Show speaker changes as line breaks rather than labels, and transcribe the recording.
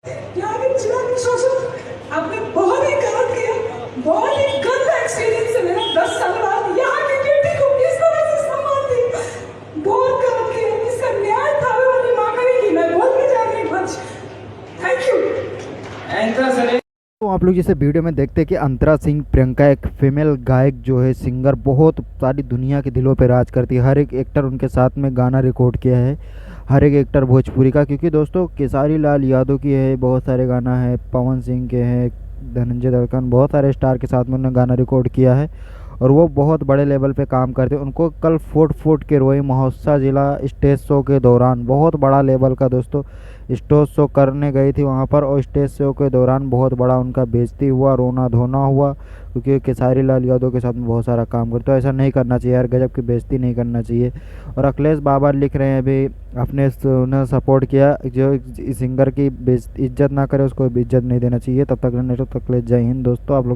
यार ये चिराग शासन आपने बहुत ही गलत किया, बहुत ही गंदा एक्सपीरियंस है मेरा 10 साल बाद यहाँ की बेटी को किस तरह से संभालती, बहुत गलत किया। इसका न्याय था वाली माँ करेगी, मैं बोल के जाने मंच। Thank you.
एंकर सर
तो आप लोग जैसे वीडियो में देखते हैं कि अंतरा सिंह प्रियंका एक फीमेल गायक जो है सिंगर, बहुत सारी दुनिया के दिलों पे राज करती है। हर एक एक्टर उनके साथ में गाना रिकॉर्ड किया है, हर एक एक्टर भोजपुरी का, क्योंकि दोस्तों केसारी लाल यादव की है, बहुत सारे गाना है, पवन सिंह के हैं, धनंजय दड़कन, बहुत सारे स्टार के साथ में उन्होंने गाना रिकॉर्ड किया है और वो बहुत बड़े लेवल पे काम करते हैं। उनको कल फुट फुट के रोई महोत्सव जिला स्टेज शो के दौरान, बहुत बड़ा लेवल का दोस्तों स्टेज शो करने गई थी वहाँ पर, और स्टेज शो के दौरान बहुत बड़ा उनका बेइज्जती हुआ, रोना धोना हुआ, क्योंकि केसारी लाल यादव के साथ में बहुत सारा काम करते। तो ऐसा नहीं करना चाहिए यार, गजब की बेइज्जती नहीं करना चाहिए। और अखिलेश बाबा लिख रहे हैं अभी, अपने उन्हें सपोर्ट किया, जो सिंगर की इज्जत ना करे उसको इज्जत नहीं देना चाहिए। तब तक जय हिंद दोस्तों। आप लोग